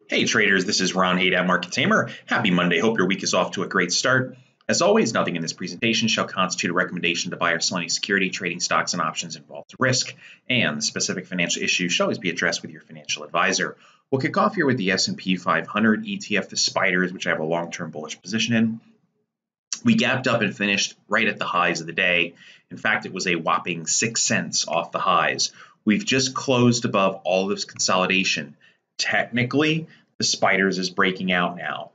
Hey traders, this is Ron Haight at Market Tamer. Happy Monday. Hope your week is off to a great start. As always, nothing in this presentation shall constitute a recommendation to buy or sell any security. Trading stocks and options involves risk, and the specific financial issues shall always be addressed with your financial advisor. We'll kick off here with the S&P 500 ETF, the Spiders, which I have a long-term bullish position in. We gapped up and finished right at the highs of the day. In fact, it was a whopping 6 cents off the highs. We've just closed above all of this consolidation. Technically, the Spiders is breaking out now.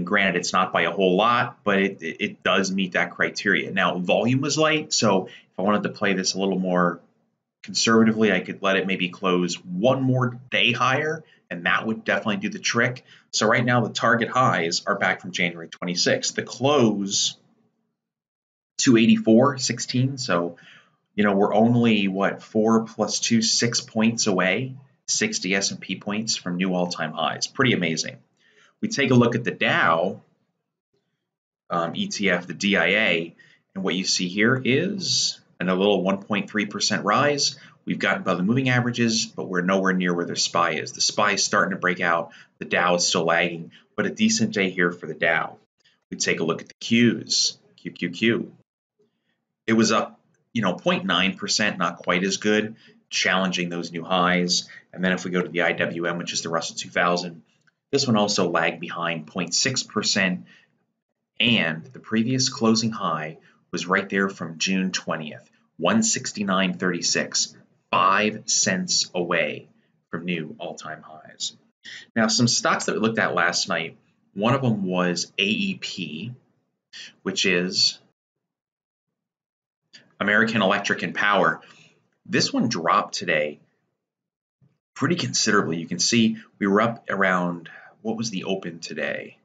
Granted, it's not by a whole lot, but it does meet that criteria. Now, volume was light, so if I wanted to play this a little more conservatively, I could let it maybe close one more day higher, and that would definitely do the trick. So right now, the target highs are back from January 26th. The close, 284.16. So, we're only, 4 plus 2, 6 points away. 60 S&P points from new all-time highs. Pretty amazing. We take a look at the Dow ETF, the DIA, and what you see here is a little 1.3% rise. We've gotten above the moving averages, but we're nowhere near where the SPY is. The SPY is starting to break out. The Dow is still lagging, but a decent day here for the Dow. We take a look at the Qs, QQQ. It was up, 0.9%, not quite as good, challenging those new highs. And then if we go to the IWM, which is the Russell 2000, this one also lagged behind 0.6%. And the previous closing high was right there from June 20th, 169.36, 5 cents away from new all-time highs. Now, some stocks that we looked at last night, one of them was AEP, which is American Electric and Power. This one dropped today pretty considerably. You can see we were up around, what was the open today?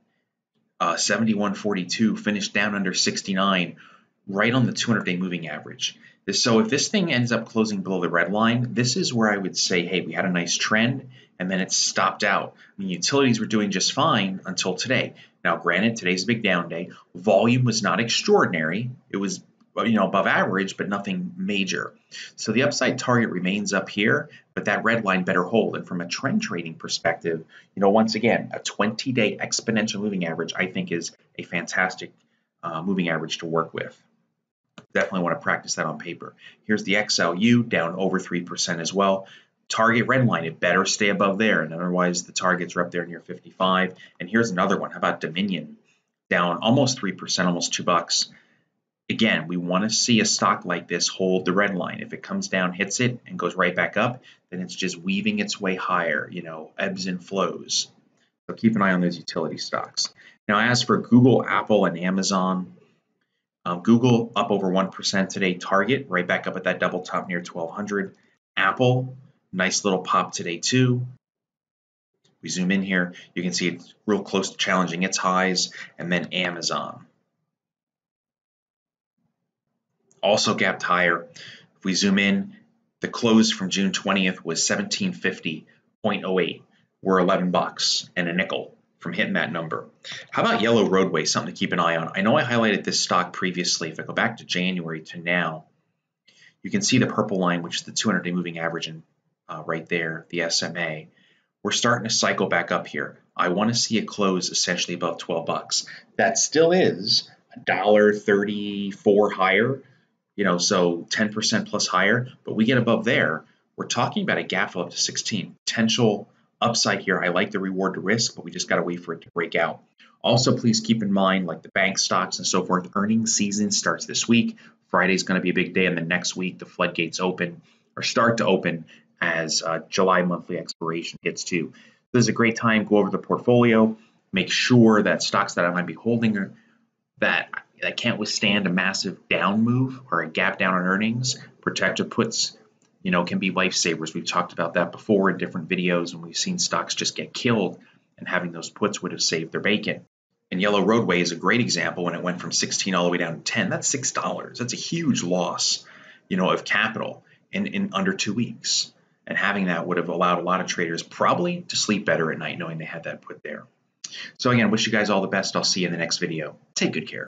71.42, finished down under 69, right on the 200-day moving average. So if this thing ends up closing below the red line, this is where I would say, hey, we had a nice trend, and then it stopped out. Utilities were doing just fine until today. Now, granted, today's a big down day. Volume was not extraordinary. It was above average, but nothing major. So the upside target remains up here, but that red line better hold. And from a trend trading perspective, once again, a 20-day exponential moving average, I think, is a fantastic moving average to work with. Definitely want to practice that on paper. Here's the XLU down over 3% as well. Target red line, it better stay above there, and otherwise the targets are up there near 55. And here's another one. How about Dominion? Down almost 3%, almost $2. Again, we want to see a stock like this hold the red line. If it comes down, hits it, and goes right back up, then it's just weaving its way higher, ebbs and flows. So keep an eye on those utility stocks. Now, as for Google, Apple, and Amazon, Google up over 1% today. Target right back up at that double top near 1200. Apple, nice little pop today too. We zoom in here, you can see it's real close to challenging its highs. And then Amazon, also gapped higher. If we zoom in, the close from June 20th was 1750.08. We're $11 and a nickel from hitting that number. How about Yellow Roadway, something to keep an eye on? I know I highlighted this stock previously. If I go back to January to now, you can see the purple line, which is the 200-day moving average, and right there, the SMA. We're starting to cycle back up here. I want to see it close essentially above $12. That still is $1.34 higher, so 10% plus higher, but we get above there, we're talking about a gap fill up to 16. Potential upside here. I like the reward to risk, but we just got to wait for it to break out. Also, please keep in mind, like the bank stocks and so forth, earnings season starts this week. Friday's going to be a big day, and the next week the floodgates open or start to open as July monthly expiration hits too. This is a great time. Go over the portfolio, make sure that stocks that I might be holding are that can't withstand a massive down move or a gap down on earnings. Protected puts, can be lifesavers. We've talked about that before in different videos, and we've seen stocks just get killed, and having those puts would have saved their bacon. And Yellow Roadway is a great example when it went from 16 all the way down to 10. That's $6. That's a huge loss, of capital in under 2 weeks. And having that would have allowed a lot of traders probably to sleep better at night knowing they had that put there. So again, wish you guys all the best. I'll see you in the next video. Take good care.